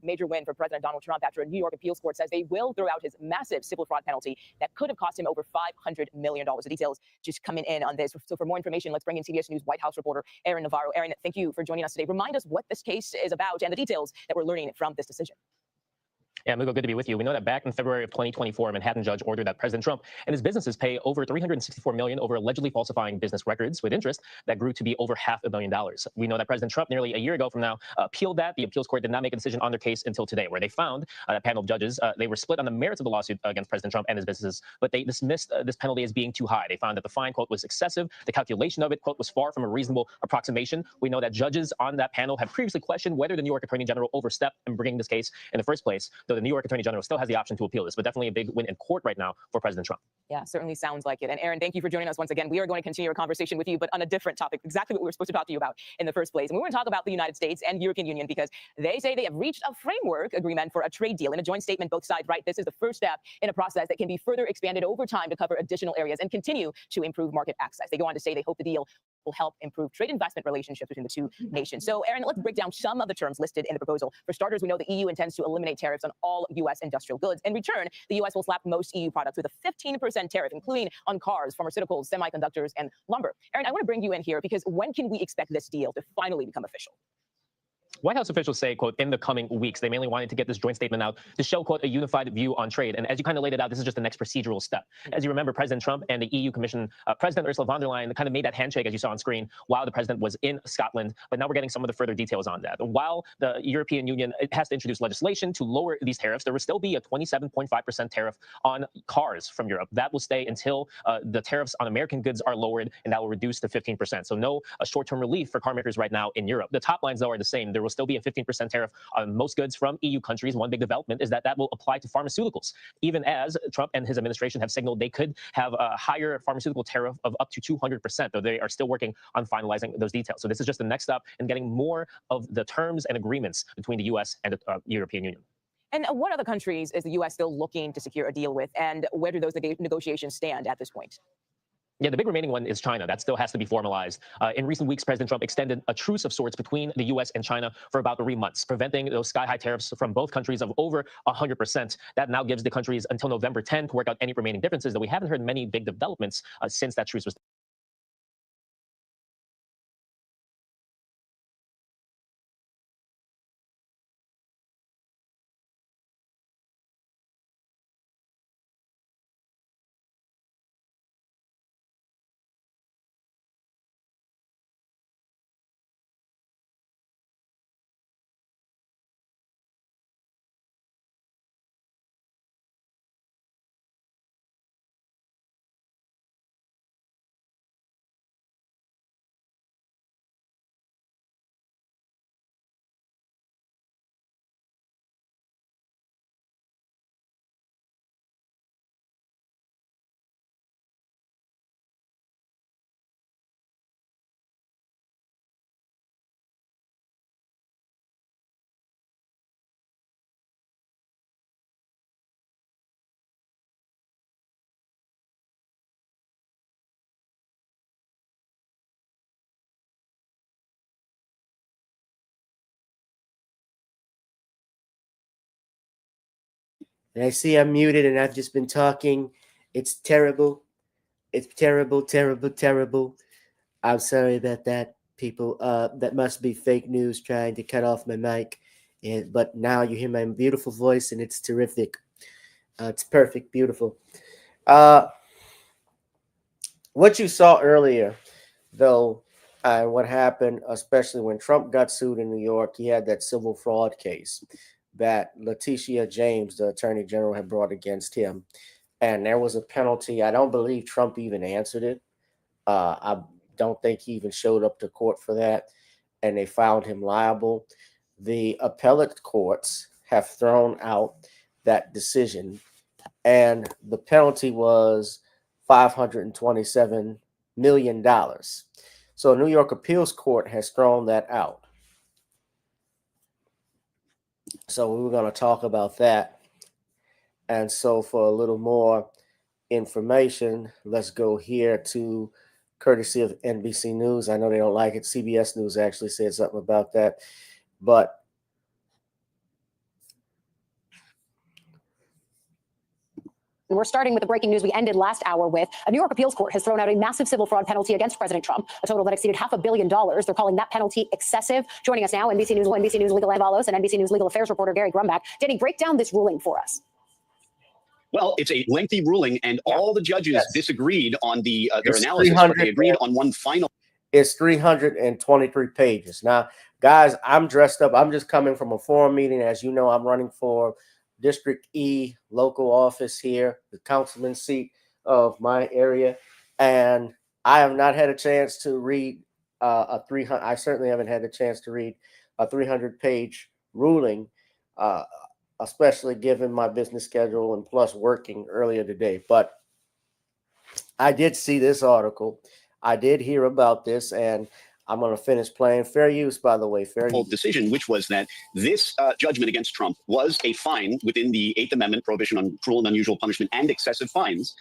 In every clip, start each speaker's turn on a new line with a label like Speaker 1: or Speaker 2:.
Speaker 1: major win for President Donald Trump after a New York appeals court says they will throw out his massive civil fraud penalty that could have cost him over $500 million. The details just coming in on this. So for more information, let's bring in CBS News White House reporter Aaron Navarro. Aaron, thank you for joining us today. Remind us what this case is about and the details that we're learning from this decision.
Speaker 2: Yeah, Mugo, good to be with you. We know that back in February of 2024, a Manhattan judge ordered that President Trump and his businesses pay over $364 million over allegedly falsifying business records with interest that grew to be over $500 million. We know that President Trump, nearly a year ago from now, appealed that. The appeals court did not make a decision on their case until today, where they found that panel of judges, they were split on the merits of the lawsuit against President Trump and his businesses, but they dismissed this penalty as being too high. They found that the fine, quote, was excessive. The calculation of it, quote, was far from a reasonable approximation. We know that judges on that panel have previously questioned whether the New York Attorney General overstepped in bringing this case in the first place, though the New York Attorney General still has the option to appeal this, but definitely a big win in court right now for President Trump.
Speaker 1: Yeah, certainly sounds like it. And Aaron, thank you for joining us once again. We are going to continue our conversation with you, but on a different topic, exactly what we were supposed to talk to you about in the first place. And we want to talk about the United States and European Union because they say they have reached a framework agreement for a trade deal. In a joint statement, both sides write this is the first step in a process that can be further expanded over time to cover additional areas and continue to improve market access. They go on to say they hope the deal will help improve trade investment relationships between the two nations. So, Aaron, let's break down some of the terms listed in the proposal. For starters, we know the EU intends to eliminate tariffs on all U.S. industrial goods. In return, the U.S. will slap most EU products with a 15% tariff, including on cars, pharmaceuticals, semiconductors, and lumber. Aaron, I want to bring you in here because when can we expect this deal to finally become official?
Speaker 2: White House officials say, quote, in the coming weeks. They mainly wanted to get this joint statement out to show, quote, a unified view on trade. And as you kind of laid it out, this is just the next procedural step. As you remember, President Trump and the EU Commission, President Ursula von der Leyen kind of made that handshake, as you saw on screen, while the president was in Scotland. But now we're getting some of the further details on that. While the European Union has to introduce legislation to lower these tariffs, there will still be a 27.5% tariff on cars from Europe. That will stay until the tariffs on American goods are lowered, and that will reduce to 15%. So no short-term relief for car makers right now in Europe. The top lines, though, are the same. There will still be a 15% tariff on most goods from EU countries. One big development is that that will apply to pharmaceuticals, even as Trump and his administration have signaled they could have a higher pharmaceutical tariff of up to 200%, though they are still working on finalizing those details. So this is just the next step in getting more of the terms and agreements between the U.S. and the European Union.
Speaker 1: And what other countries is the U.S. still looking to secure a deal with, and where do those negotiations stand at this point?
Speaker 2: Yeah, the big remaining one is China. That still has to be formalized. In recent weeks, President Trump extended a truce of sorts between the U.S. and China for about 3 months, preventing those sky-high tariffs from both countries of over 100%. That now gives the countries until November 10 to work out any remaining differences, though we haven't heard many big developments since that truce was
Speaker 3: And I see I'm muted and I've just been talking. It's terrible. It's terrible, terrible, terrible. I'm sorry about that, people. That must be fake news trying to cut off my mic. But now you hear my beautiful voice and it's terrific. It's perfect, beautiful. What you saw earlier, though, what happened, especially when Trump got sued in New York, he had that civil fraud case that Letitia James, the attorney general, had brought against him. And there was a penalty. I don't believe Trump even answered it. I don't think he even showed up to court for that. And they found him liable. The appellate courts have thrown out that decision. And the penalty was $527 million. So New York Appeals Court has thrown that out. So we were going to talk about that. And so for a little more information, let's go here to courtesy of NBC News. I know they don't like it. CBS News actually said something about that. But
Speaker 4: And we're starting with the breaking news we ended last hour with. A New York appeals court has thrown out a massive civil fraud penalty against President Trump, a total that exceeded $500 million. They're calling that penalty excessive. Joining us now, NBC News legal analyst and NBC News legal affairs reporter Gary Grumbach. Danny, break down this ruling for us.
Speaker 5: Well, it's a lengthy ruling, and all the judges disagreed on their
Speaker 3: It's
Speaker 5: analysis, but they agreed on one final.
Speaker 3: It's 323 pages. Now, guys, I'm dressed up. I'm just coming from a forum meeting. As you know, I'm running for District E local office here, the councilman seat of my area. And I have not had a chance to read I certainly haven't had a chance to read a 300-page ruling, especially given my business schedule and plus working earlier today. But I did see this article. I did hear about this, and I'm going to finish playing. Fair use, by the way. Fair use.
Speaker 5: Decision, which was that this judgment against Trump was a fine within the 8th Amendment prohibition on cruel and unusual punishment and excessive fines.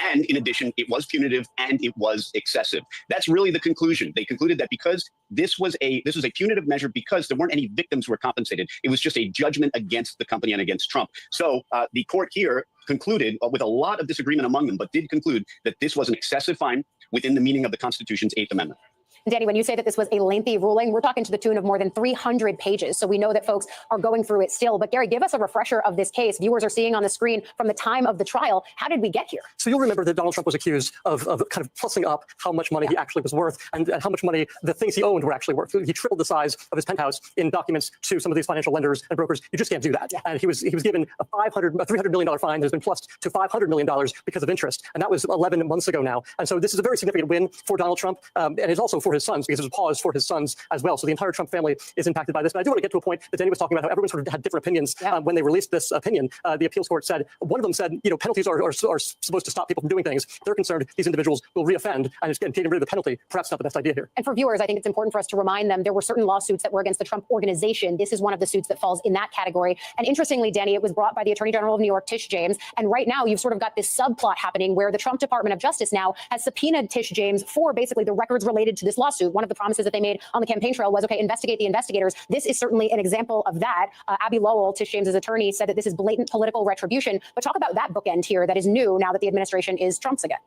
Speaker 5: And in addition, it was punitive and it was excessive. That's really the conclusion. They concluded that because this was a punitive measure because there weren't any victims who were compensated. It was just a judgment against the company and against Trump. So the court here concluded, with a lot of disagreement among them, but did conclude that this was an excessive fine within the meaning of the Constitution's 8th Amendment.
Speaker 4: Danny, when you say that this was a lengthy ruling, we're talking to the tune of more than 300 pages. So we know that folks are going through it still. But Gary, give us a refresher of this case. Viewers are seeing on the screen from the time of the trial. How did we get here?
Speaker 6: So you'll remember that Donald Trump was accused of kind of plussing up how much money he actually was worth and how much money the things he owned were actually worth. He tripled the size of his penthouse in documents to some of these financial lenders and brokers. You just can't do that. And he was given a $300 million fine that has been plussed to $500 million because of interest. And that was 11 months ago now. And so this is a very significant win for Donald Trump. And it's also for his sons, because there's a pause for his sons as well. So the entire Trump family is impacted by this. But I do want to get to a point that Danny was talking about, how everyone sort of had different opinions when they released this opinion. The appeals court said, one of them said, penalties are supposed to stop people from doing things. They're concerned these individuals will reoffend, and it's getting rid of the penalty. Perhaps not the best idea here.
Speaker 4: And for viewers, I think it's important for us to remind them there were certain lawsuits that were against the Trump organization. This is one of the suits that falls in that category. And interestingly, Danny, it was brought by the Attorney General of New York, Tish James. And right now, you've sort of got this subplot happening where the Trump Department of Justice now has subpoenaed Tish James for basically the records related to this lawsuit. One of the promises that they made on the campaign trail was, okay, investigate the investigators. This is certainly an example of that. Abby Lowell, Tish James's attorney, said that this is blatant political retribution. But talk about that bookend here that is new now that the administration is Trump's again.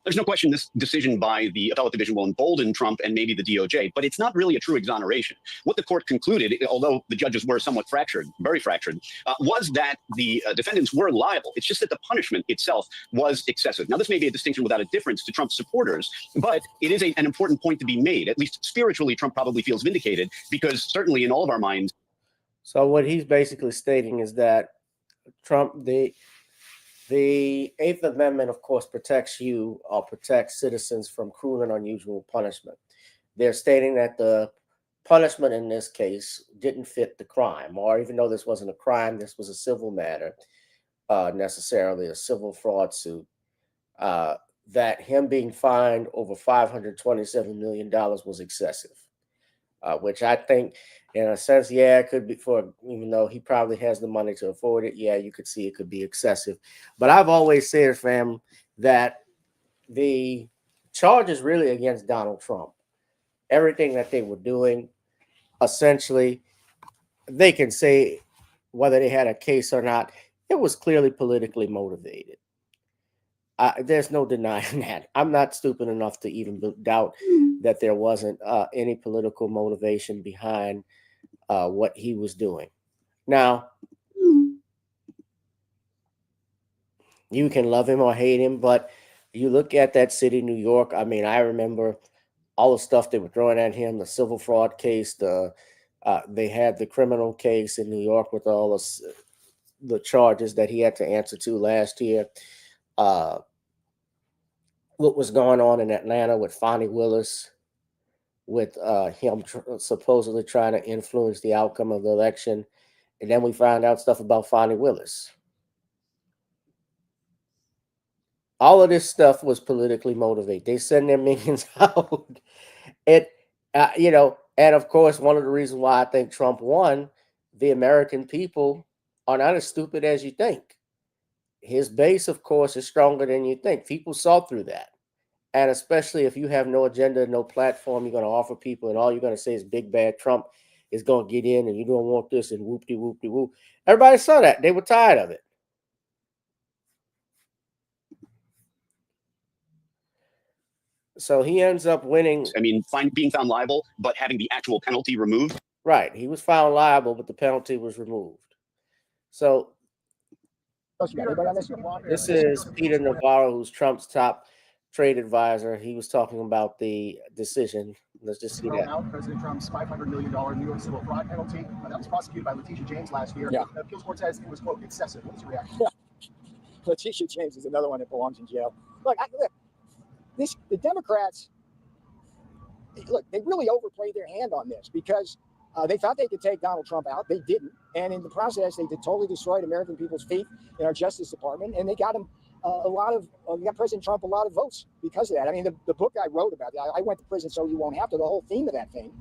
Speaker 5: There's no question this decision by the appellate division will embolden Trump and maybe the DOJ, but it's not really a true exoneration. What the court concluded, although the judges were somewhat fractured, very fractured, was that the defendants were liable. It's just that the punishment itself was excessive. Now, this may be a distinction without a difference to Trump's supporters, but it is an important point to be made. At least spiritually, Trump probably feels vindicated, because certainly in all of our minds.
Speaker 3: So what he's basically stating is that Trump, the Eighth Amendment, of course, protects you or protects citizens from cruel and unusual punishment. They're stating that the punishment in this case didn't fit the crime, or even though this wasn't a crime, this was a civil matter, necessarily a civil fraud suit, that him being fined over $527 million was excessive, which I think, in a sense, yeah, it could be, for, even though he probably has the money to afford it, yeah, you could see it could be excessive. But I've always said, fam, that the charge is really against Donald Trump. Everything that they were doing, essentially, they can say whether they had a case or not, it was clearly politically motivated. There's no denying that. I'm not stupid enough to even doubt that there wasn't any political motivation behind what he was doing. Now, you can love him or hate him, but you look at that city, New York. I mean, I remember all the stuff they were throwing at him, the civil fraud case, they had the criminal case in New York with all the charges that he had to answer to last year. What was going on in Atlanta with Fani Willis, with him supposedly trying to influence the outcome of the election. And then we found out stuff about Fani Willis. All of this stuff was politically motivated. They send their minions out. And of course, one of the reasons why I think Trump won, the American people are not as stupid as you think. His base, of course, is stronger than you think. People saw through that. And especially if you have no agenda, no platform, you're going to offer people, and all you're going to say is big bad Trump is going to get in, and you don't want this, and whoop-de-whoop-de-whoop. Everybody saw that. They were tired of it. So he ends up winning.
Speaker 5: I mean, being found liable, but having the actual penalty removed.
Speaker 3: Right. He was found liable, but the penalty was removed. So this is Peter Navarro, who's Trump's top trade advisor. He was talking about the decision. Let's just see that.
Speaker 7: Out President Trump's $500 million New York civil fraud penalty that was prosecuted by Letitia James last year.
Speaker 8: Yeah.
Speaker 7: The appeals court says it was, quote, excessive. What's your reaction?
Speaker 8: Letitia James is another one that belongs in jail. Look, the Democrats, look, they really overplayed their hand on this because they thought they could take Donald Trump out. They didn't. And in the process, they totally destroyed American people's faith in our Justice Department. And they got him got President Trump a lot of votes because of that. I mean, the book I wrote about it, I went to prison so you won't have to. The whole theme of that thing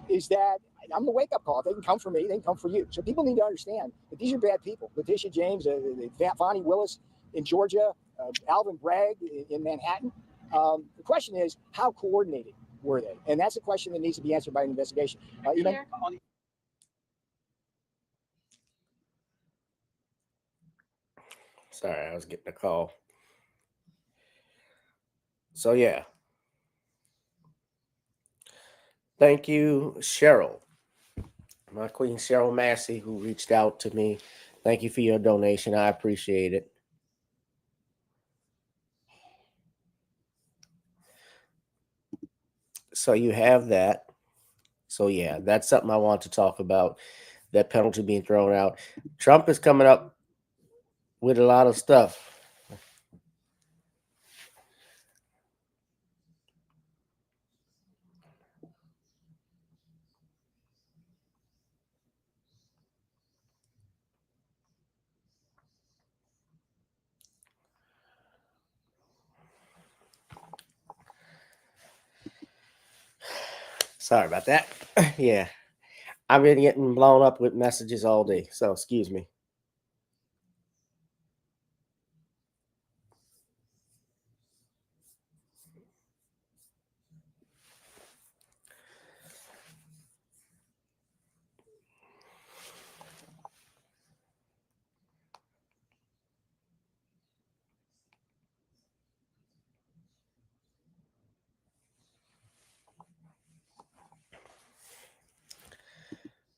Speaker 8: is that I'm the wake-up call. If they can come for me, they can come for you. So people need to understand that these are bad people. Letitia James, Fani Willis in Georgia, Alvin Bragg in Manhattan. The question is, how coordinated were they? And that's a question that needs to be answered by an investigation.
Speaker 3: Sorry, I was getting a call. So, yeah. Thank you, Cheryl. My queen, Cheryl Massey, who reached out to me. Thank you for your donation. I appreciate it. So you have that. So, yeah, that's something I want to talk about, that penalty being thrown out. Trump is coming up with a lot of stuff. Sorry about that. Yeah. I've been getting blown up with messages all day, so excuse me.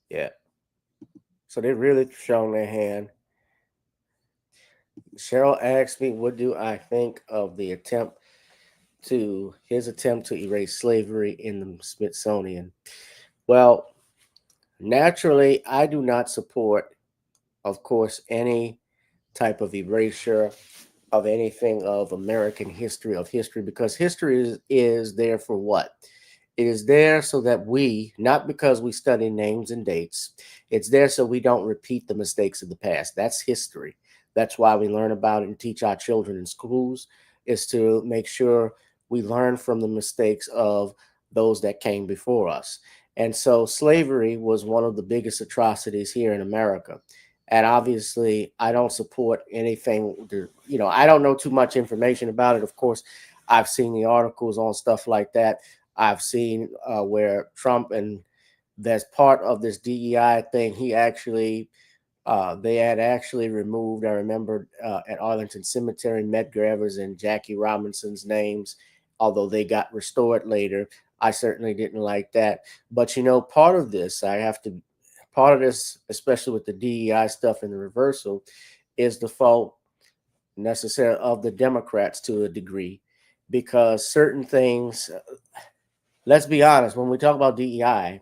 Speaker 3: Yeah. So they're really showing their hand. Cheryl asked me, what do I think of his attempt to erase slavery in the Smithsonian? Well, naturally, I do not support, of course, any type of erasure of anything of American history, because history is there for what? It is there so that we, not because we study names and dates, it's there so we don't repeat the mistakes of the past. That's history. That's why we learn about it and teach our children in schools, is to make sure we learn from the mistakes of those that came before us. And so slavery was one of the biggest atrocities here in America. And obviously, I don't support anything, I don't know too much information about it. Of course, I've seen the articles on stuff like that. I've seen where Trump, and that's part of this DEI thing, they had actually removed, I remember at Arlington Cemetery, Medgar Evers and Jackie Robinson's names, although they got restored later. I certainly didn't like that. But, part of this, especially with the DEI stuff and the reversal, is the fault necessarily of the Democrats to a degree, because certain things, let's be honest, when we talk about DEI,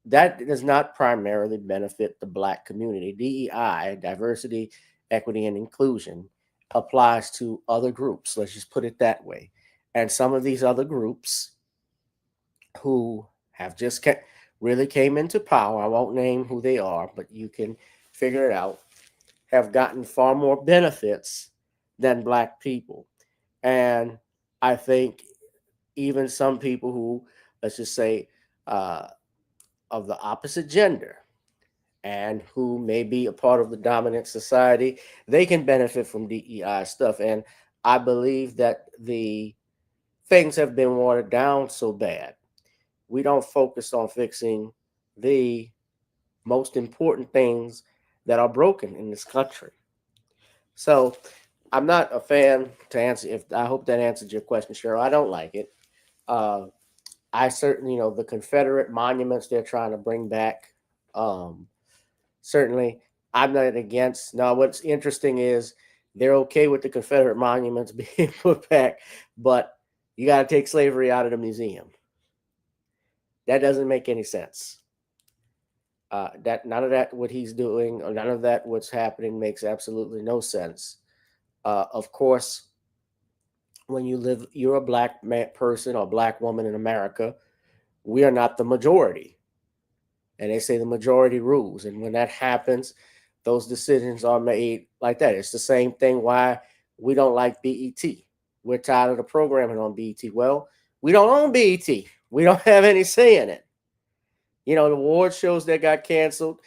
Speaker 3: that does not primarily benefit the Black community. DEI, diversity, equity, and inclusion, applies to other groups. Let's just put it that way. And some of these other groups who have just really came into power, I won't name who they are, but you can figure it out, have gotten far more benefits than Black people. And I think even some people who, let's just say, of the opposite gender and who may be a part of the dominant society, they can benefit from DEI stuff. And I believe that the things have been watered down so bad. We don't focus on fixing the most important things that are broken in this country. So I'm not a fan to answer. If I hope that answered your question, Cheryl. I don't like it. I certainly, the Confederate monuments they're trying to bring back. Certainly, I'm not against. Now, what's interesting is they're okay with the Confederate monuments being put back, but you got to take slavery out of the museum. That doesn't make any sense. That none of that what he's doing or none of that what's happening makes absolutely no sense. Of course, when you're a black person or black woman in America, we are not the majority. And they say the majority rules. And when that happens, those decisions are made like that. It's the same thing why we don't like BET. We're tired of the programming on BET. Well, we don't own BET. We don't have any say in it. The award shows that got canceled,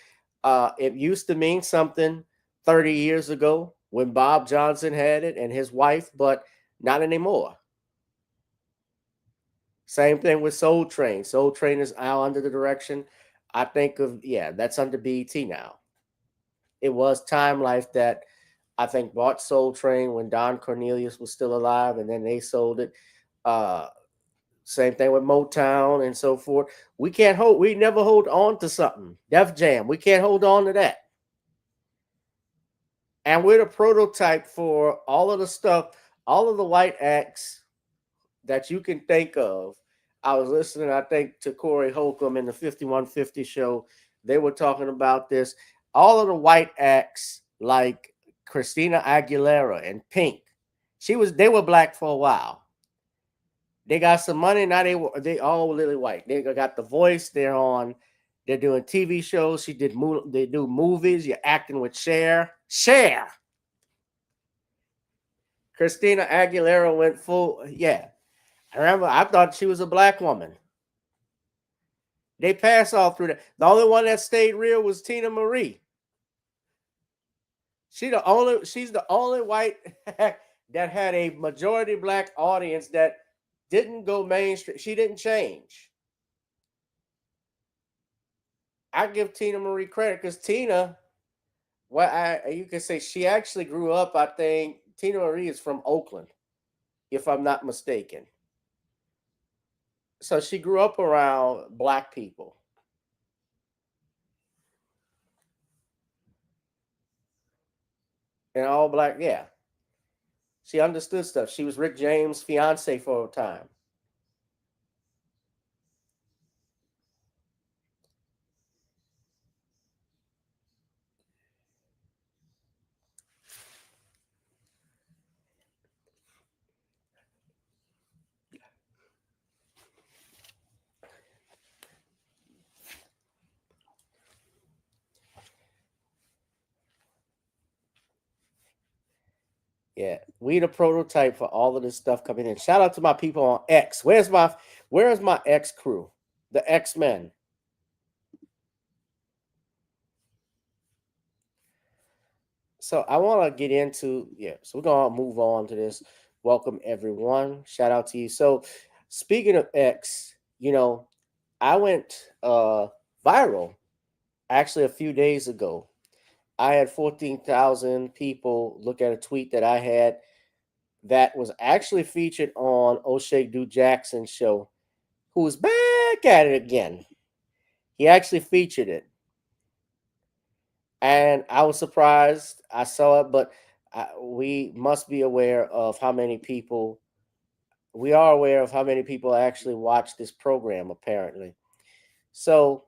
Speaker 3: it used to mean something 30 years ago when Bob Johnson had it and his wife, but not anymore. Same thing with Soul Train. Soul Train is now under the direction, I think that's under BET now. It was Time Life that I think bought Soul Train when Don Cornelius was still alive, and then they sold it. Same thing with Motown and so forth. We never hold on to something. Def Jam, we can't hold on to that. And we're the prototype for all of the stuff, all of the white acts that you can think of. I was listening, I think, to Corey Holcomb in the 5150 show. They were talking about this. All of the white acts like Christina Aguilera and Pink, they were black for a while. They got some money. Now they all lily white. They got The Voice. They're doing TV shows. They do movies. You're acting with Cher. Christina Aguilera went full. Yeah. I remember I thought she was a black woman. They passed all through that. The only one that stayed real was Tina Marie. She's the only white that had a majority black audience that didn't go mainstream. She didn't change. I give Tina Marie credit because Tina, you can say she actually grew up, I think, Tina Marie is from Oakland, if I'm not mistaken. So she grew up around black people. And all black, yeah. She understood stuff. She was Rick James' fiance for a time. Yeah, we the prototype for all of this stuff coming in. Shout out to my people on X. Where's my X crew? The X-Men. So I want to get into, so we're going to move on to this. Welcome, everyone. Shout out to you. So speaking of X, I went viral actually a few days ago. I had 14,000 people look at a tweet that I had that was actually featured on O'Shea Duke Jackson's show, who was back at it again. He actually featured it. And I was surprised. I saw it, but we must be aware of how many people, we are aware of how many people actually watch this program, apparently. So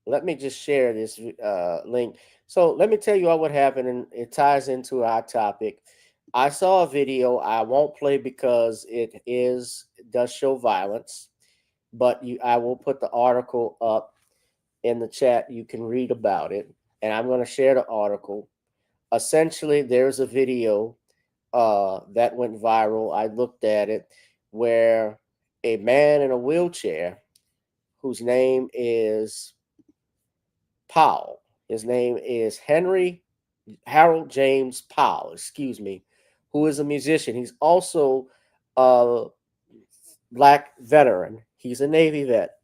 Speaker 3: let me just share this link. So let me tell you all what happened, and it ties into our topic. I saw a video. I won't play because it does show violence, but I will put the article up in the chat. You can read about it, and I'm going to share the article. Essentially, there's a video that went viral. I looked at it where a man in a wheelchair, whose name is Powell. His name is Harold James Powell, who is a musician. He's also a black veteran. He's a Navy vet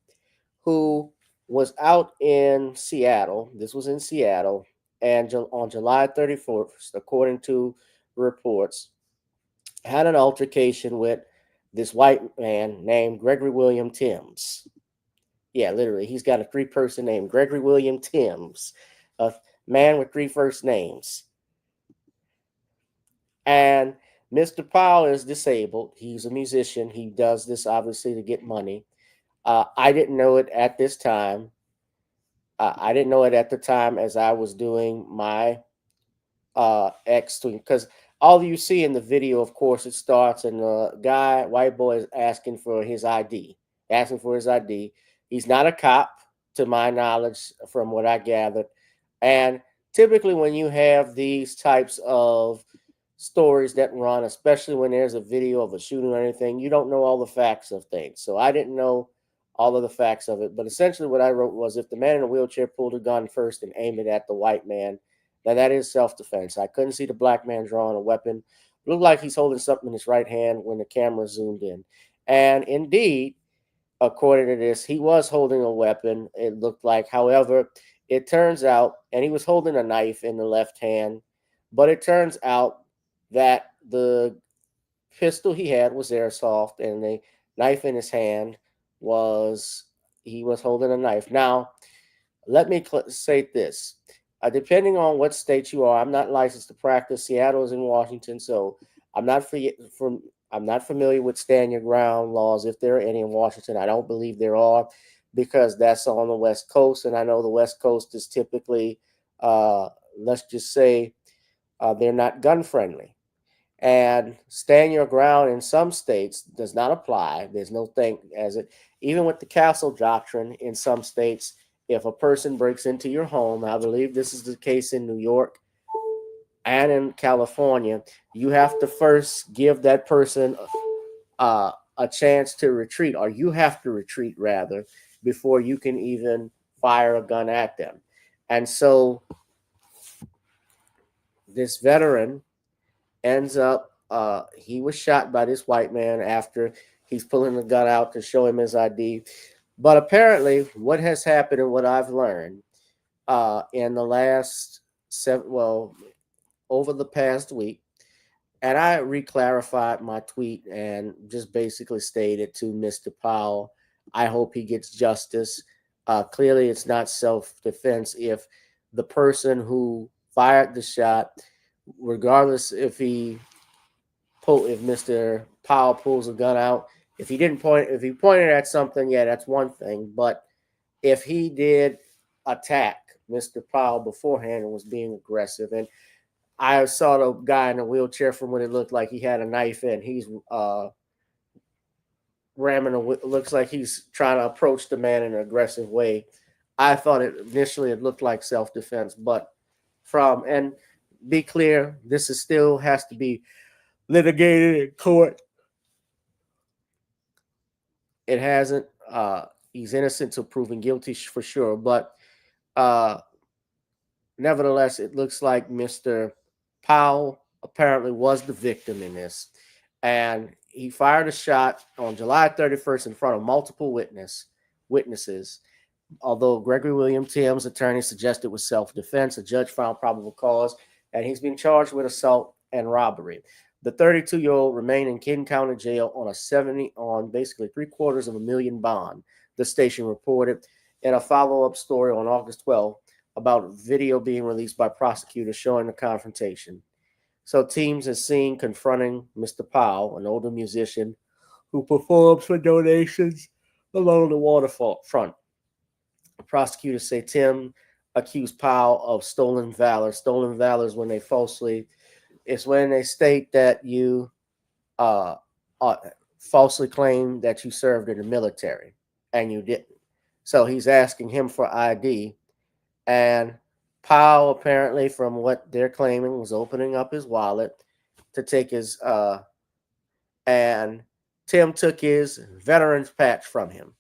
Speaker 3: who was out in Seattle. This was in Seattle. And on July 31st, according to reports, had an altercation with this white man named Gregory William Timms. Yeah, literally, he's got a three-person name, Gregory William Timms, a man with three first names. And Mr. Powell is disabled. He's a musician. He does this obviously to get money. I didn't know it at this time. I didn't know it at the time as I was doing my X tweet, because all you see in the video, of course, it starts and the guy, white boy, is asking for his ID. He's not a cop, to my knowledge, from what I gathered. And typically when you have these types of stories that run, especially when there's a video of a shooting or anything, you don't know all the facts of things. So I didn't know all of the facts of it. But essentially what I wrote was, if the man in the wheelchair pulled a gun first and aimed it at the white man, now that is self-defense. I couldn't see the black man drawing a weapon. It looked like he's holding something in his right hand when the camera zoomed in. And indeed, according to this, he was holding a weapon, it looked like. However, it turns out, and he was holding a knife in the left hand, but it turns out that the pistol he had was airsoft, and the knife in his hand he was holding a knife. Now, let me say this. Depending on what state you are, I'm not licensed to practice. Seattle is in Washington, so I'm not familiar with stand your ground laws, if there are any in Washington. I don't believe there are, because that's on the West Coast, and I know the West Coast is typically, let's just say, they're not gun friendly. And stand your ground in some states does not apply. There's no thing as it, even with the castle doctrine in some states. If a person breaks into your home, I believe this is the case in New York and in California, you have to first give that person a chance to retreat, or you have to retreat rather, before you can even fire a gun at them. And so this veteran ends up, he was shot by this white man after he's pulling the gun out to show him his ID. But apparently what has happened, and what I've learned in the last over the past week, and I reclarified my tweet and just basically stated to Mr. Powell, I hope he gets justice. Clearly it's not self-defense. If the person who fired the shot, regardless if Mr. Powell pulls a gun out, if he pointed at something, yeah, that's one thing. But if he did attack Mr. Powell beforehand and was being aggressive, and I saw the guy in the wheelchair from what it looked like he had a knife in, he's looks like he's trying to approach the man in an aggressive way. I thought initially it looked like self-defense, but and be clear, this is still has to be litigated in court. It hasn't. He's innocent till proven guilty for sure. But nevertheless, it looks like Mr. Powell apparently was the victim in this. And he fired a shot on July 31st in front of multiple witnesses. Although Gregory William Timms' attorney suggested it was self-defense, a judge found probable cause, and he's been charged with assault and robbery. The 32-year-old remained in King County Jail on basically $750,000 bond, the station reported in a follow-up story on August 12th about video being released by prosecutors showing the confrontation. So Timms is seen confronting Mr. Powell, an older musician who performs for donations along the waterfront. Prosecutors say Tim accused Powell of stolen valor. Stolen valor is when they state that you falsely claim that you served in the military and you didn't. So he's asking him for ID. And Powell, apparently, from what they're claiming, was opening up his wallet to take his and Tim took his veteran's patch from him.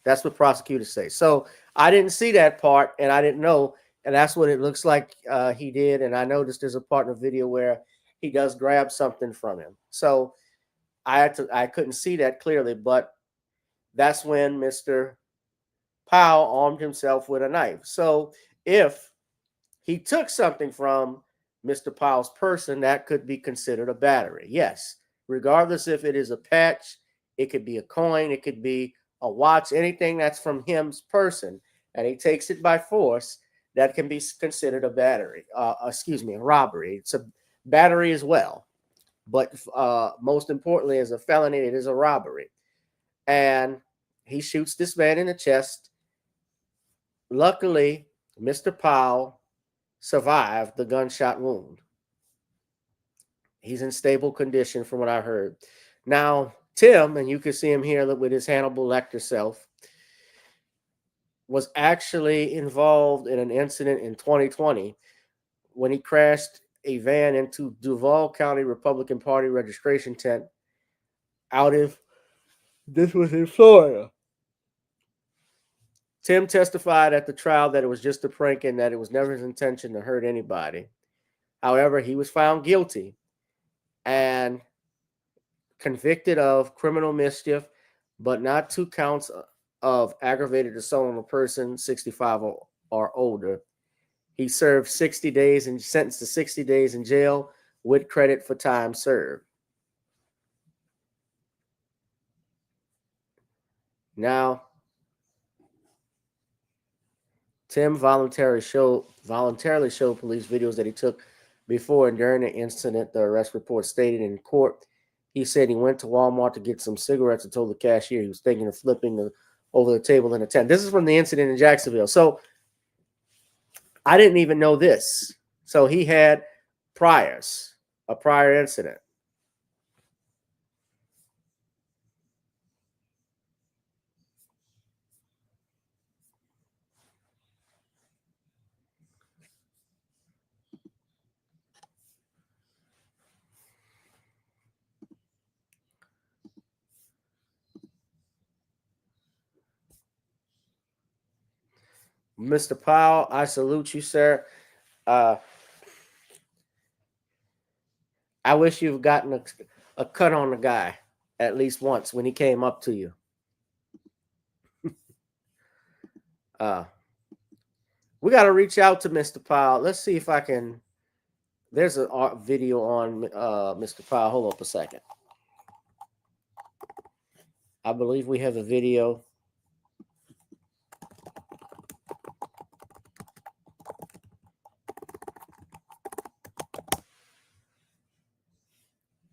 Speaker 3: That's what prosecutors say. So I didn't see that part, and I didn't know, and that's what it looks like he did. And I noticed there's a part in the video where he does grab something from him. So I couldn't see that clearly, but that's when Mr. Powell armed himself with a knife. So if he took something from Mr. Powell's person, that could be considered a battery. Yes, regardless if it is a patch, it could be a coin, it could be a watch, anything that's from him's person, and he takes it by force, that can be considered a battery. A robbery. It's a battery as well, but most importantly, as a felony, it is a robbery. And he shoots this man in the chest. Luckily, Mr. Powell survived the gunshot wound. He's in stable condition from what I heard. Now, Tim, and you can see him here with his Hannibal Lecter self, was actually involved in an incident in 2020 when he crashed a van into Duval County Republican Party registration tent this was in Florida. Tim testified at the trial that it was just a prank and that it was never his intention to hurt anybody. However, he was found guilty and convicted of criminal mischief, but not 2 counts of aggravated assault on a person 65 or older. He served 60 days and sentenced to 60 days in jail with credit for time served. Now, Tim voluntarily showed police videos that he took before and during the incident. The arrest report stated in court, he said he went to Walmart to get some cigarettes and told the cashier he was thinking of flipping over the table in a tent. This is from the incident in Jacksonville. So I didn't even know this. So he had a prior incident. Mr. Powell, I salute you, sir. I wish you've gotten a cut on the guy at least once when he came up to you. We got to reach out to Mr. Powell. Let's see if I can. There's a video on Mr. Powell. Hold up a second. I believe we have a video.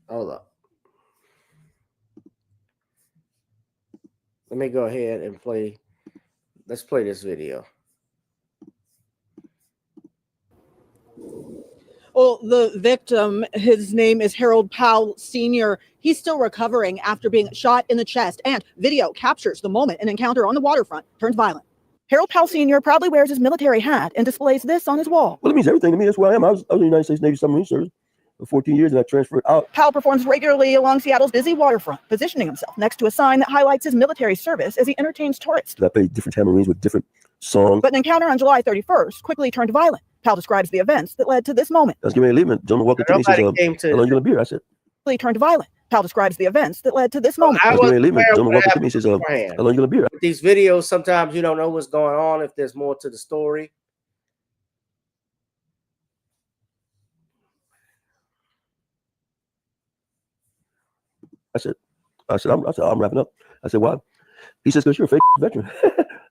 Speaker 3: Hold up. Let me go ahead and play. Let's play this video.
Speaker 9: Well, the victim, his name is Harold Powell Sr. He's still recovering after being shot in the chest, and video captures the moment an encounter on the waterfront turned violent. Harold Powell Sr. proudly wears his military hat and displays this on his wall.
Speaker 10: Well, it means everything to me. That's who I am. I was in the United States Navy submarine service for 14 years, and I transferred out.
Speaker 9: Powell performs regularly along Seattle's busy waterfront, positioning himself next to a sign that highlights his military service as he entertains tourists.
Speaker 10: I played different tamarines with different songs.
Speaker 9: But an encounter on July 31st quickly turned violent. Powell describes the events that led to this moment.
Speaker 10: I was getting ready to leave, and gentleman walked up to me and says, how long you gonna be here? I said,
Speaker 9: turned violent. Powell describes the events that led to this moment.
Speaker 10: I was getting ready to leave, and gentleman walked up to me and says, how long you gonna be here?
Speaker 3: With these videos, sometimes you don't know what's going on, if there's more to the story.
Speaker 10: I said, I'm wrapping up. I said, why? He says, because you're a fake veteran.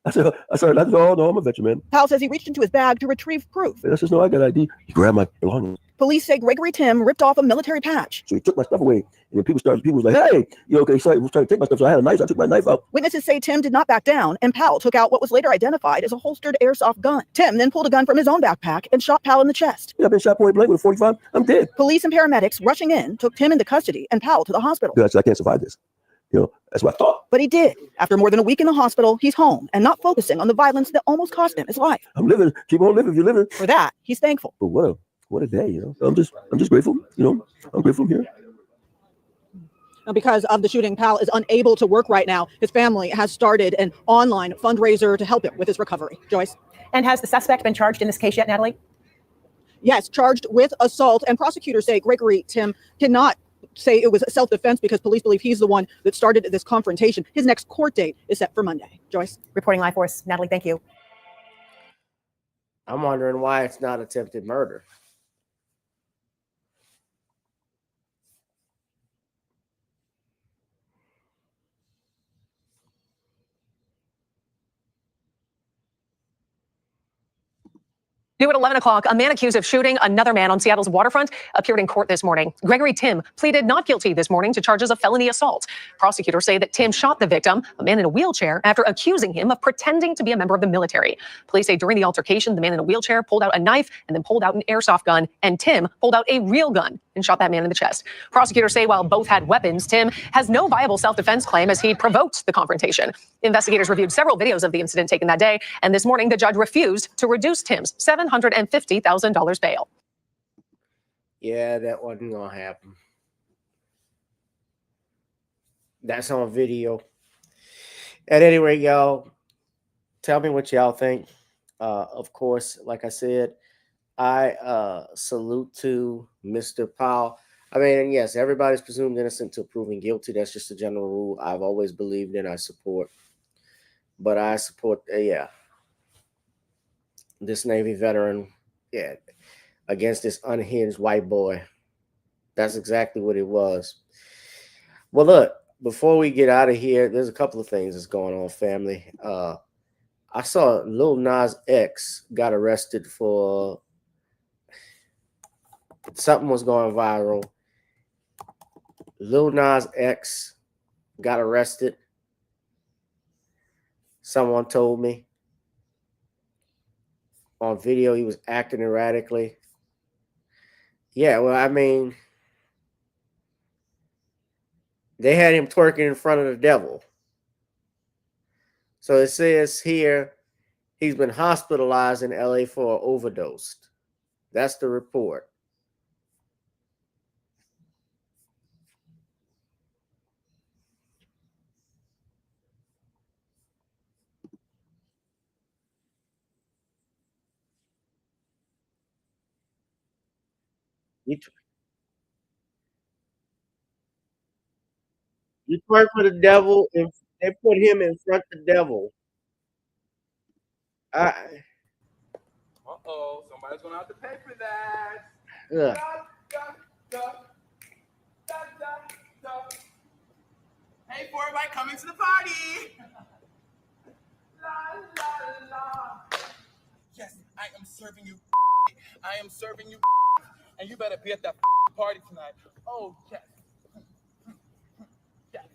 Speaker 10: I said, oh, no, I'm a veteran, man.
Speaker 9: Powell says he reached into his bag to retrieve proof.
Speaker 10: I says, no, I got ID. He grabbed my belongings.
Speaker 9: Police say Gregory Tim ripped off a military patch.
Speaker 10: So he took my stuff away. And when people was like, hey, you okay? So he was trying to take my stuff. So I had a knife. So I took my knife out.
Speaker 9: Witnesses say Tim did not back down, and Powell took out what was later identified as a holstered airsoft gun. Tim then pulled a gun from his own backpack and shot Powell in the chest.
Speaker 10: Yeah, I've been shot point blank with a 45. I'm dead.
Speaker 9: Police and paramedics rushing in took Tim into custody and Powell to the hospital.
Speaker 10: Yeah, I said, I can't survive this. You know, that's what I thought.
Speaker 9: But he did. After more than a week in the hospital, he's home and not focusing on the violence that almost cost him his life.
Speaker 10: I'm living. Keep on living if you're living.
Speaker 9: For that, he's thankful.
Speaker 10: But what a day, you know. I'm just grateful. You know, I'm grateful I'm here.
Speaker 9: Now, because of the shooting, Powell is unable to work right now. His family has started an online fundraiser to help him with his recovery. Joyce.
Speaker 11: And has the suspect been charged in this case yet, Natalie?
Speaker 9: Yes, charged with assault. And prosecutors say Gregory Tim cannot say it was self-defense because police believe he's the one that started this confrontation. His next court date is set for Monday. Joyce.
Speaker 11: Reporting live for us, Natalie, thank you.
Speaker 3: I'm wondering why it's not attempted murder.
Speaker 12: New at 11 o'clock, a man accused of shooting another man on Seattle's waterfront appeared in court this morning. Gregory Tim pleaded not guilty this morning to charges of felony assault. Prosecutors say that Tim shot the victim, a man in a wheelchair, after accusing him of pretending to be a member of the military. Police say during the altercation, the man in a wheelchair pulled out a knife and then pulled out an airsoft gun, and Tim pulled out a real gun and shot that man in the chest. Prosecutors say while both had weapons, Tim has no viable self-defense claim as he provoked the confrontation. Investigators reviewed several videos of the incident taken that day, and this morning the judge refused to reduce Tim's $750,000 bail.
Speaker 3: Yeah, that wasn't gonna happen. That's on video. At any rate, y'all, tell me what y'all think. Of course, like I said, I salute to Mr. Powell. I mean, yes, everybody's presumed innocent till proven guilty. That's just a general rule I've always believed in. I support. But I support, this Navy veteran, against this unhinged white boy. That's exactly what it was. Well, look, before we get out of here, there's a couple of things that's going on, family. I saw Lil Nas X got arrested for something was going viral. Lil Nas X got arrested. Someone told me on video he was acting erratically. Yeah, well, I mean, they had him twerking in front of the devil. So it says here he's been hospitalized in LA for an overdose. That's the report. You twerk for the devil, and they put him in front of the devil.
Speaker 13: Uh-oh, somebody's gonna have to pay for that.
Speaker 3: Yeah.
Speaker 13: Hey, for everybody coming to the party. La, la, la. Yes, I am serving you. I am serving you. And you better be at that party tonight. Oh, yes. Yes. Yes.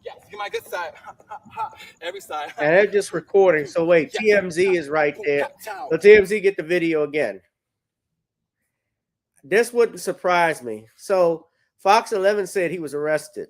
Speaker 13: Yes, get my good side. Every side.
Speaker 3: And they're just recording. So wait, TMZ is right there. So TMZ, get the video again. This wouldn't surprise me. So Fox 11 said he was arrested.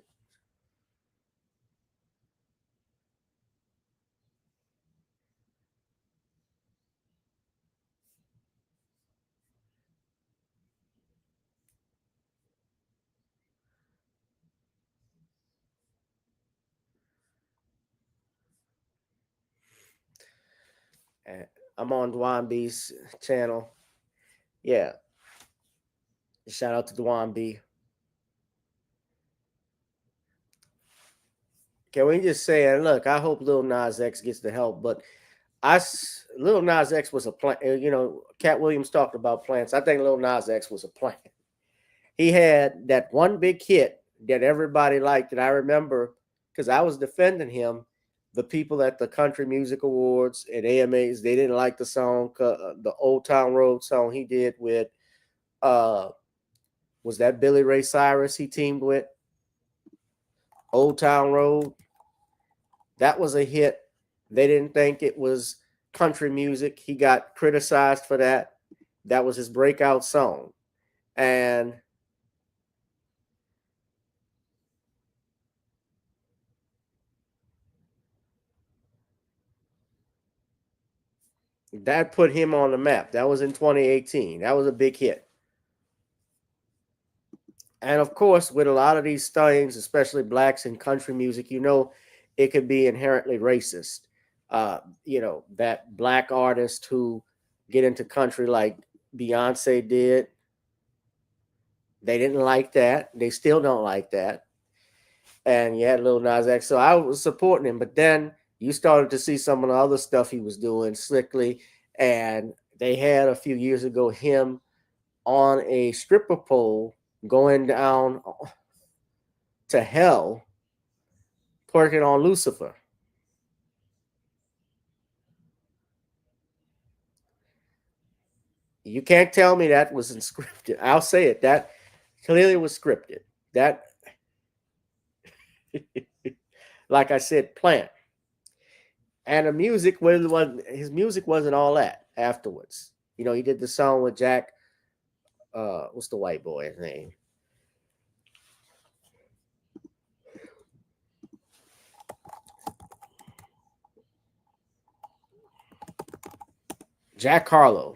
Speaker 3: I'm on Dwan B's channel. Yeah. Shout out to Dwan B. Can we just say, and look, I hope Lil Nas X gets the help, but Lil Nas X was a plant. You know, Cat Williams talked about plants. I think Lil Nas X was a plant. He had that one big hit that everybody liked, and I remember because I was defending him. The people at the Country Music Awards and AMAs, they didn't like the song, the Old Town Road song he did with, was that Billy Ray Cyrus he teamed with? Old Town Road. That was a hit. They didn't think it was country music. He got criticized for that. That was his breakout song. And that put him on the map. That was in 2018. That was a big hit. And of course, with a lot of these things, especially blacks in country music, you know, it could be inherently racist. You know, that black artist who get into country like Beyonce did, they didn't like that. They still don't like that. And you had Lil Nas X. So I was supporting him, but then you started to see some of the other stuff he was doing slickly. And they had a few years ago him on a stripper pole going down to hell, twerking on Lucifer. You can't tell me that wasn't scripted. I'll say it. That clearly was scripted. That, like I said, Plant. And the music his music wasn't all that afterwards. You know, he did the song with Jack. What's the white boy's name? Jack Harlow.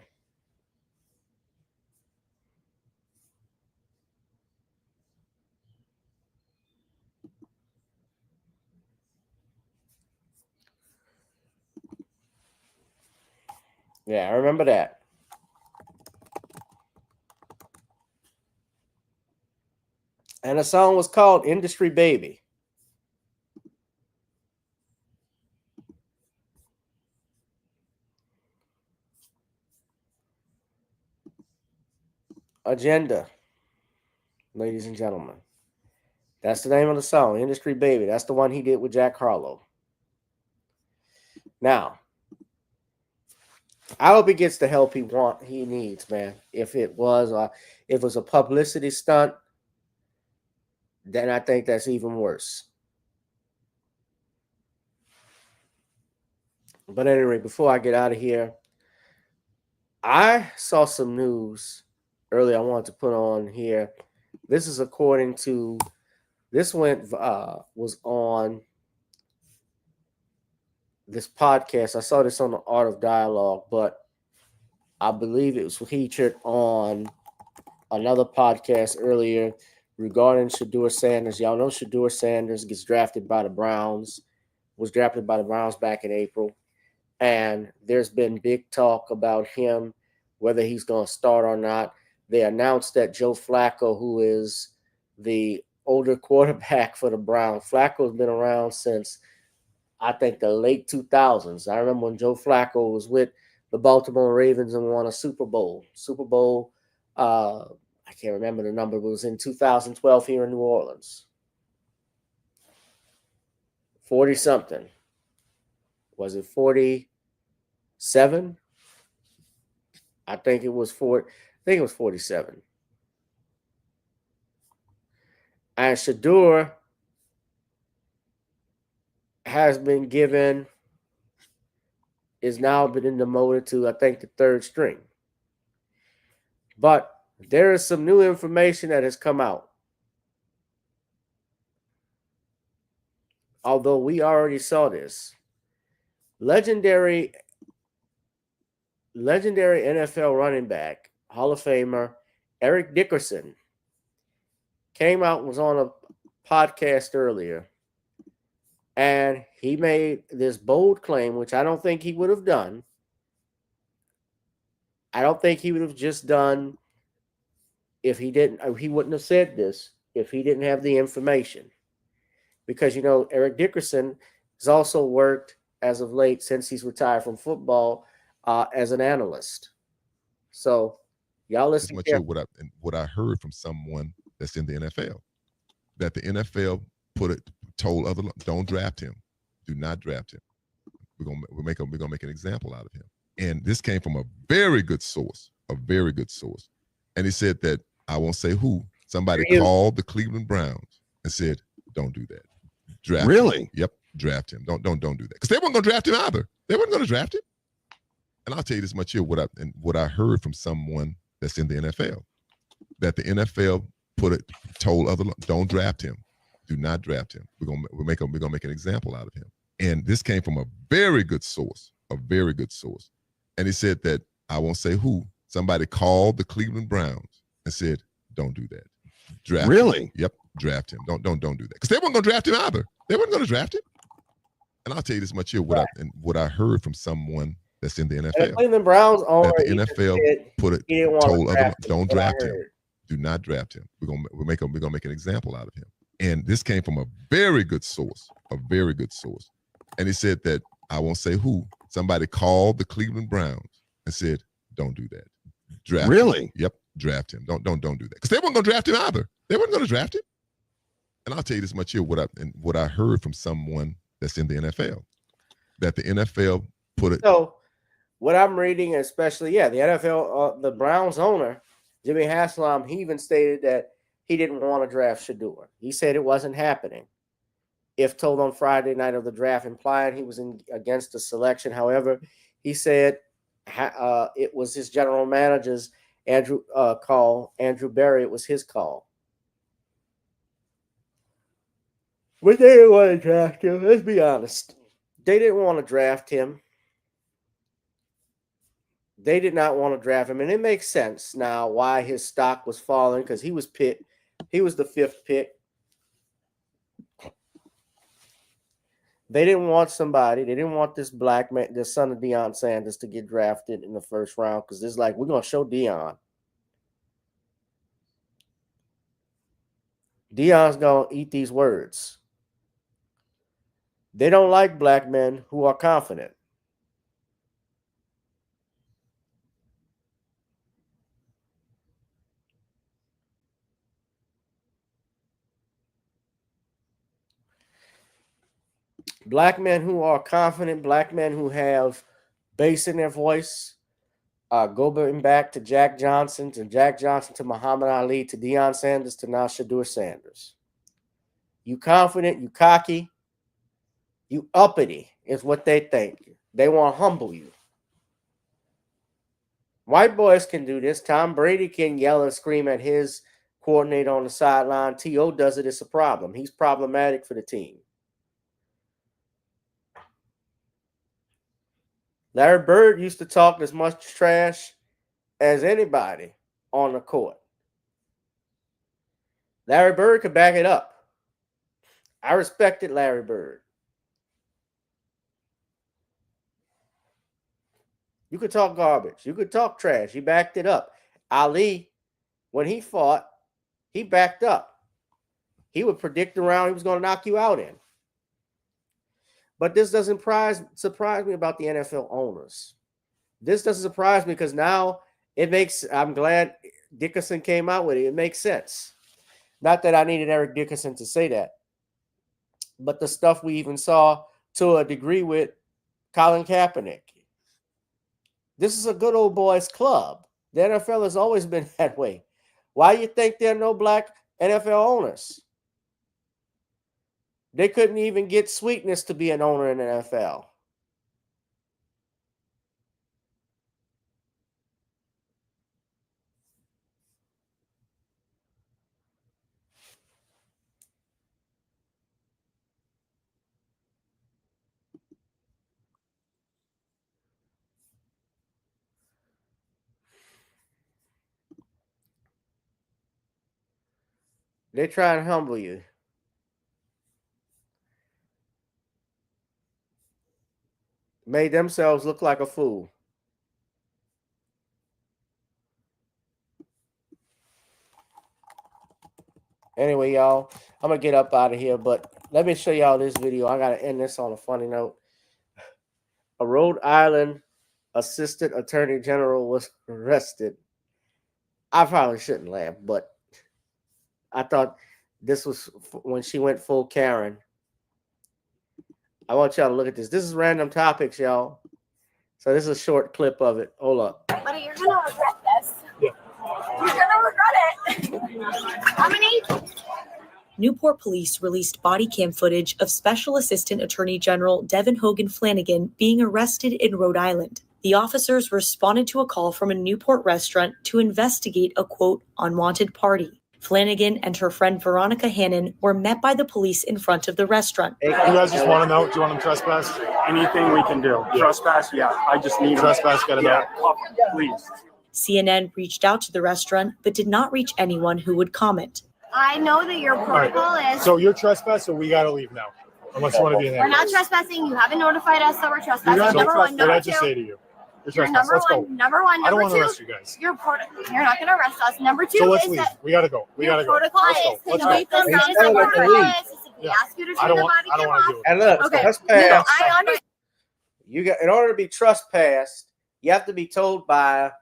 Speaker 3: Yeah, I remember that. And the song was called Industry Baby. Agenda, ladies and gentlemen. That's the name of the song, Industry Baby. That's the one he did with Jack Harlow. Now, I hope he gets the help he needs, man. If it was a publicity stunt, then I think that's even worse. But anyway, before I get out of here, I saw some news earlier I wanted to put on here. This is according to was on this podcast. I saw this on the Art of Dialogue, but I believe it was featured on another podcast earlier regarding Shedeur Sanders. Y'all know Shedeur Sanders was drafted by the Browns back in April. And there's been big talk about him, whether he's going to start or not. They announced that Joe Flacco, who is the older quarterback for the Browns, Flacco's been around since, I think, the late 2000s. I remember when Joe Flacco was with the Baltimore Ravens and won a Super Bowl. I can't remember the number, but it was in 2012 here in New Orleans. 40-something. Was it 47? I think it was 47. And Shedeur is now been demoted to, I think, the third string. But there is some new information that has come out. Although we already saw this. Legendary NFL running back, Hall of Famer, Eric Dickerson, came out and was on a podcast earlier. And he made this bold claim, which I don't think he would have done. I don't think he would have just done he wouldn't have said this if he didn't have the information. Because, you know, Eric Dickerson has also worked as of late, since he's retired from football, as an analyst. So y'all listen to
Speaker 14: what I heard from someone that's in the NFL, that the NFL told other, don't draft him. Do not draft him. We're gonna make an example out of him. And this came from a very good source. And he said that, I won't say who, somebody called the Cleveland Browns and said, don't do that. Draft him. Yep, draft him. Don't do that. Because they weren't going to draft him either. They weren't going to draft him. And I'll tell you this much here, what I heard from someone that's in the NFL, that the NFL told other, don't draft him. Do not draft him. We're gonna make an example out of him. And this came from a very good source. And he said that, I won't say who, somebody called the Cleveland Browns and said, don't do that. Draft him. Yep, draft him. Don't do that. Because they weren't going to draft him either. They weren't going to draft him. And I'll tell you this much here, what I heard from someone that's in the NFL.
Speaker 3: And the Cleveland Browns
Speaker 14: that the NFL told other, don't draft him. Do not draft him. We're gonna make an example out of him. And this came from a very good source. And he said that, I won't say who, somebody called the Cleveland Browns and said, don't do that. Draft him. Yep, draft him. Don't do that. Because they weren't going to draft him either. They weren't going to draft him. And I'll tell you this much here, what I heard from someone that's in the NFL, that the NFL
Speaker 3: what I'm reading, especially, the NFL, the Browns owner, Jimmy Haslam, he even stated that he didn't want to draft Shedeur. He said it wasn't happening. If told on Friday night of the draft, implying he was against the selection. However, he said it was his general manager's call, Andrew Berry. It was his call. But they didn't want to draft him. Let's be honest. They didn't want to draft him. They did not want to draft him. And it makes sense now why his stock was falling, because he was picked. He was the 5th pick. They didn't want somebody. They didn't want this black man, the son of Deion Sanders, to get drafted in the first round, because it's like, we're going to show Deion. Deion's going to eat these words. They don't like black men who are confident. Black men who are confident, black men who have bass in their voice, going back to Jack Johnson, to Muhammad Ali, to Deion Sanders, to now Shedeur Sanders. You confident, you cocky, you uppity is what they think. They want to humble you. White boys can do this. Tom Brady can yell and scream at his coordinator on the sideline. T.O. does it. It's a problem. He's problematic for the team. Larry Bird used to talk as much trash as anybody on the court. Larry Bird could back it up. I respected Larry Bird. You could talk garbage. You could talk trash. He backed it up. Ali, when he fought, he backed up. He would predict the round he was going to knock you out in. But this doesn't surprise me about the NFL owners. This doesn't surprise me because now I'm glad Dickerson came out with it. It makes sense. Not that I needed Eric Dickerson to say that, but the stuff we even saw to a degree with Colin Kaepernick. This is a good old boys club. The NFL has always been that way. Why do you think there are no black NFL owners? They couldn't even get Sweetness to be an owner in the NFL. They try and humble you. Made themselves look like a fool. Anyway, y'all, I'm going to get up out of here, but let me show y'all this video. I got to end this on a funny note. A Rhode Island assistant attorney general was arrested. I probably shouldn't laugh, but I thought this was when she went full Karen. I want y'all to look at this. This is Random Topics, y'all. So this is a short clip of it. Hold up.
Speaker 15: Buddy, you're going to regret this. Yeah. You're going to regret it. How many?
Speaker 16: Newport police released body cam footage of Special Assistant Attorney General Devin Hogan Flanagan being arrested in Rhode Island. The officers responded to a call from a Newport restaurant to investigate a, quote, unwanted party. Flanagan and her friend Veronica Hannon were met by the police in front of the restaurant.
Speaker 17: Hey, you guys just want to know, do you want them trespass? Anything we can do. Yeah. Trespass, yeah. I just need trespass, got to know. Please.
Speaker 16: CNN reached out to the restaurant, but did not reach anyone who would comment.
Speaker 15: I know that your protocol is...
Speaker 17: So you're trespassing, so we got to leave now. Unless you want to be in there.
Speaker 15: We're not trespassing. You haven't notified us that we're trespassing.
Speaker 17: Number one. What did I just say to you?
Speaker 15: Number one. Number
Speaker 17: I don't want to arrest you guys.
Speaker 15: You're not going to arrest us. Number two
Speaker 17: so let's
Speaker 15: is
Speaker 17: leave.
Speaker 15: that
Speaker 17: We got to go. We got to go.
Speaker 15: Protocol is to make this we ask you to turn the body camera off.
Speaker 3: And look,
Speaker 15: okay.
Speaker 3: trespass.
Speaker 15: I understand.
Speaker 3: You got, in order to be trespassed, you have to be told by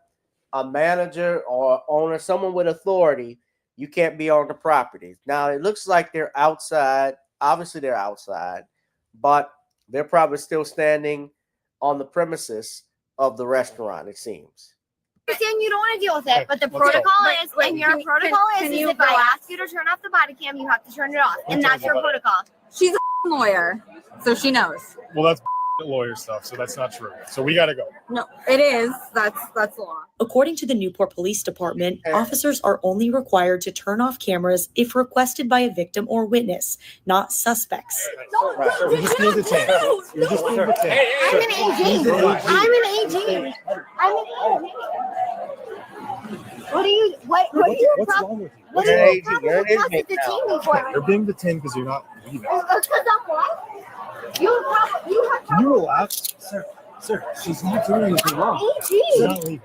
Speaker 3: a manager or owner, someone with authority, you can't be on the property. Now, it looks like they're outside. Obviously, they're outside, but they're probably still standing on the premises. of the restaurant, it seems.
Speaker 15: Saying you don't want to deal with it, but the
Speaker 17: let's go.
Speaker 15: protocol is, and your protocol
Speaker 18: can
Speaker 15: is
Speaker 18: you
Speaker 15: if I
Speaker 18: relax?
Speaker 15: ask you to turn off the body cam, you have to turn it off, and
Speaker 17: turn
Speaker 15: that's
Speaker 17: the
Speaker 15: your
Speaker 17: body-
Speaker 15: protocol.
Speaker 18: She's a lawyer, so she knows.
Speaker 17: Well, that's lawyer stuff, so that's not true. So we got to go.
Speaker 18: No, it is. That's the law.
Speaker 16: According to the Newport Police Department, officers are only required to turn off cameras if requested by a victim or witness, not suspects.
Speaker 17: You're just being detained. You're just being detained.
Speaker 15: I'm an AG. I'm an AG. I'm an AG. What do you? What do you?
Speaker 17: What's wrong with you?
Speaker 15: What do
Speaker 3: You're
Speaker 15: you
Speaker 3: an AG. You're an
Speaker 15: have to
Speaker 3: inmate
Speaker 15: detain
Speaker 3: now.
Speaker 15: me for?
Speaker 17: You're being detained because you're not leaving.
Speaker 15: Because I'm what? You have.
Speaker 17: Can you relax? Sir, she's not doing anything wrong. She's not
Speaker 15: AG.
Speaker 17: leaving.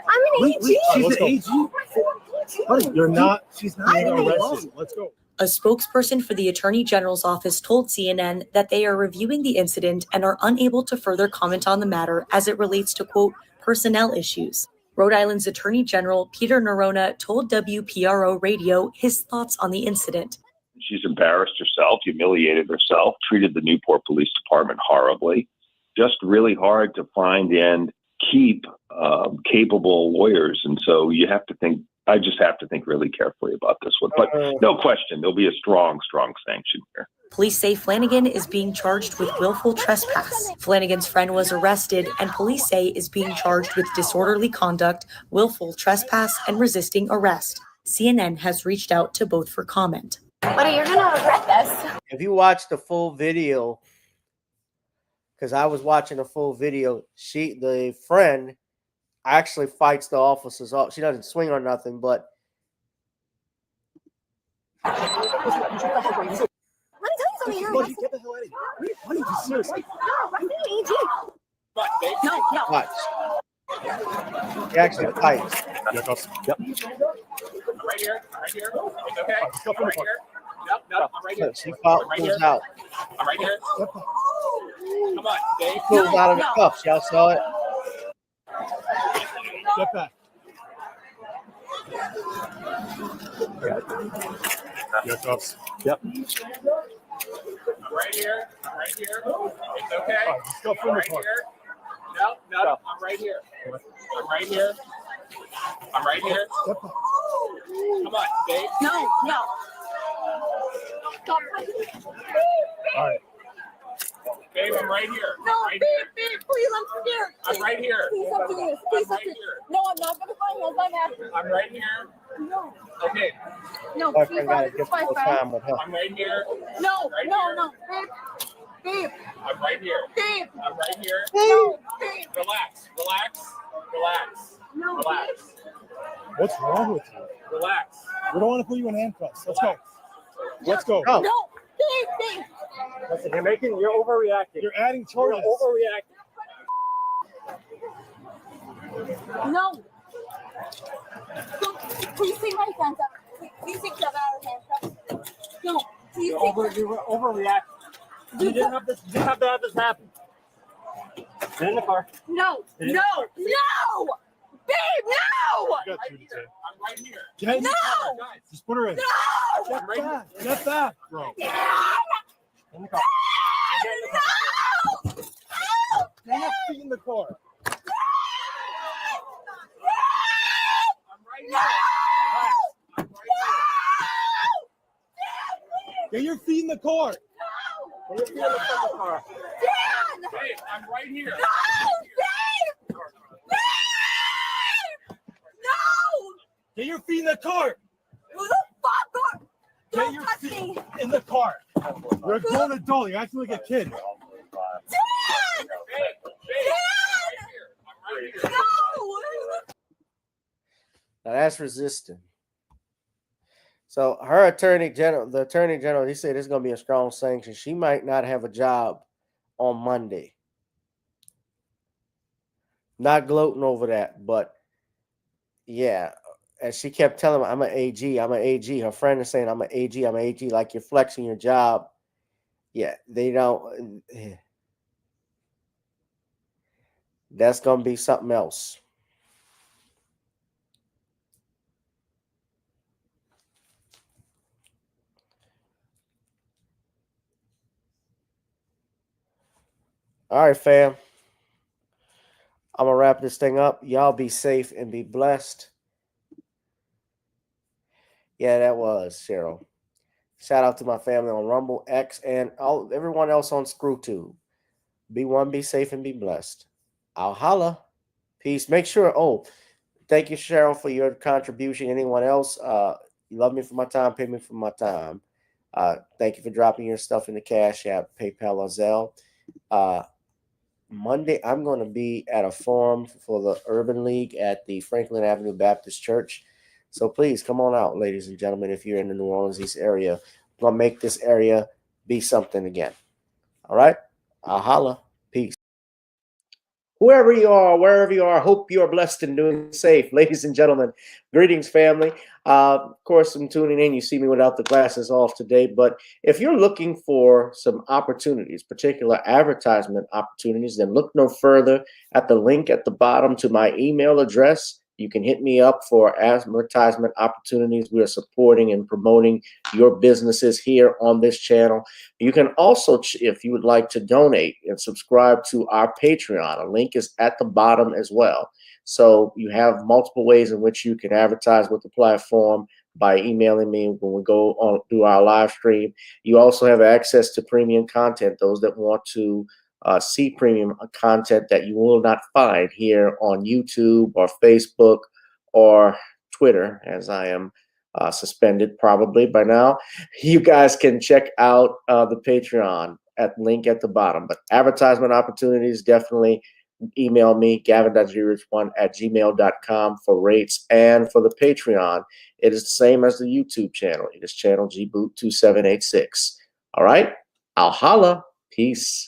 Speaker 15: I'm an AG.
Speaker 17: She's an AG. Buddy, you're not. She's not
Speaker 15: I'm
Speaker 17: being
Speaker 15: an
Speaker 17: arrested. Let's go.
Speaker 16: A spokesperson for the Attorney General's office told CNN that they are reviewing the incident and are unable to further comment on the matter as it relates to, quote, personnel issues. Rhode Island's Attorney General Peter Nerona told WPRO Radio his thoughts on the incident.
Speaker 19: She's embarrassed herself, humiliated herself, treated the Newport Police Department horribly. Just really hard to find and keep capable lawyers. And so you have to think, I just have to think really carefully about this one. But no question, there'll be a strong sanction here.
Speaker 16: Police say Flanagan is being charged with willful trespass. Flanagan's friend was arrested, and police say is being charged with disorderly conduct, willful trespass, and resisting arrest. CNN has reached out to both for comment.
Speaker 15: But you're gonna regret this.
Speaker 3: If you watch the full video, because I was watching the full video, the friend actually fights the officers off. She doesn't swing or nothing, but
Speaker 15: Let me tell you something.
Speaker 17: Get the hell out of here. Honey, just seriously.
Speaker 15: No, I'm an AG. No.
Speaker 3: watch. He actually fights.
Speaker 17: Yep.
Speaker 13: Right here. It's okay.
Speaker 17: Just go
Speaker 13: I'm right
Speaker 17: for it.
Speaker 13: here. Nope, I'm right here.
Speaker 3: She pulls out.
Speaker 13: I'm right here. Come on, Dave.
Speaker 3: Pulls out of the cuffs. Y'all saw it?
Speaker 17: Get back. Get cuffs. Yep.
Speaker 13: I'm right here. It's okay.
Speaker 17: Just go
Speaker 13: I'm right here. No, I'm right here. I'm right here. Come on, Dave.
Speaker 15: No.
Speaker 17: All right.
Speaker 13: Babe, I'm right here.
Speaker 15: No,
Speaker 13: Right
Speaker 15: babe, please, I'm scared.
Speaker 13: I'm right here.
Speaker 15: Please stop doing this. Please stop doing this. No, I'm not gonna find those. I'm after.
Speaker 13: I'm right here.
Speaker 15: No.
Speaker 13: Okay.
Speaker 15: No,
Speaker 3: My
Speaker 15: please
Speaker 3: friend gotta
Speaker 15: don't.
Speaker 3: get
Speaker 15: It's my
Speaker 3: more
Speaker 15: friend.
Speaker 3: time with her.
Speaker 13: I'm right here.
Speaker 15: No,
Speaker 13: Right here.
Speaker 15: no, babe.
Speaker 13: I'm right here.
Speaker 15: Babe.
Speaker 13: I'm right here.
Speaker 15: No, babe.
Speaker 13: Relax.
Speaker 15: No,
Speaker 13: Relax.
Speaker 17: What's wrong with you?
Speaker 13: Relax.
Speaker 17: We don't want to put you in handcuffs. Let's go. Let's go.
Speaker 3: Go.
Speaker 15: No, babe.
Speaker 17: Listen, you're overreacting. You're adding charges.
Speaker 15: No. Please take my hands up. Please take them out of handcuffs. No, please take them.
Speaker 17: You were overreacting. You didn't have to have this happen. Get in the car.
Speaker 15: No. Babe, no.
Speaker 17: I got you, Jay.
Speaker 13: I'm right here.
Speaker 17: Get in the
Speaker 15: No.
Speaker 17: car. Just put her in.
Speaker 15: No.
Speaker 17: Get back, bro. In the car.
Speaker 15: No.
Speaker 17: Get your feet in the car.
Speaker 13: I'm right here.
Speaker 17: Get your feet in the car. Get your feet in the car.
Speaker 13: Babe, I'm right here.
Speaker 17: Get your feet in the car.
Speaker 15: Who the fuck are?
Speaker 17: Get
Speaker 15: Don't
Speaker 17: your
Speaker 15: touch
Speaker 17: feet
Speaker 15: me.
Speaker 17: in the car. You're a grown adult. You're acting like a kid.
Speaker 15: Dan!
Speaker 13: Babe, I'm right here.
Speaker 15: No!
Speaker 3: Now that's resisting. So her the attorney general, he said it's going to be a strong sanction. She might not have a job on Monday. Not gloating over that, but yeah. And she kept telling him, I'm an AG. Her friend is saying, I'm an AG. Like you're flexing your job. Yeah, they don't. That's going to be something else. All right, fam. I'm going to wrap this thing up. Y'all be safe and be blessed. Yeah, that was Cheryl. Shout out to my family on Rumble, X, and everyone else on ScrewTube. Be one, be safe, and be blessed. I'll holla. Peace. Make sure. Oh, thank you, Cheryl, for your contribution. Anyone else? You love me for my time, pay me for my time. Thank you for dropping your stuff in the Cash App, PayPal, or Zelle. Monday, I'm going to be at a forum for the Urban League at the Franklin Avenue Baptist Church. So please come on out, ladies and gentlemen, if you're in the New Orleans East area. I'm going to make this area be something again. All right? I'll holla. Peace. Whoever you are, wherever you are, hope you are blessed and doing safe. Ladies and gentlemen, greetings, family. Of course, I'm tuning in. You see me without the glasses off today. But if you're looking for some opportunities, particular advertisement opportunities, then look no further at the link at the bottom to my email address. You can hit me up for advertisement opportunities. We are supporting and promoting your businesses here on this channel. You can also, if you would like to donate and subscribe to our Patreon, a link is at the bottom as well. So you have multiple ways in which you can advertise with the platform by emailing me when we go on through our live stream. You also have access to premium content, those that want to see premium content that you will not find here on YouTube or Facebook or Twitter, as I am suspended probably by now. You guys can check out the Patreon at link at the bottom. But advertisement opportunities, definitely email me, gavin.grich1@gmail.com for rates. And for the Patreon, it is the same as the YouTube channel. It is channel GBoot2786. All right, I'll holla. Peace.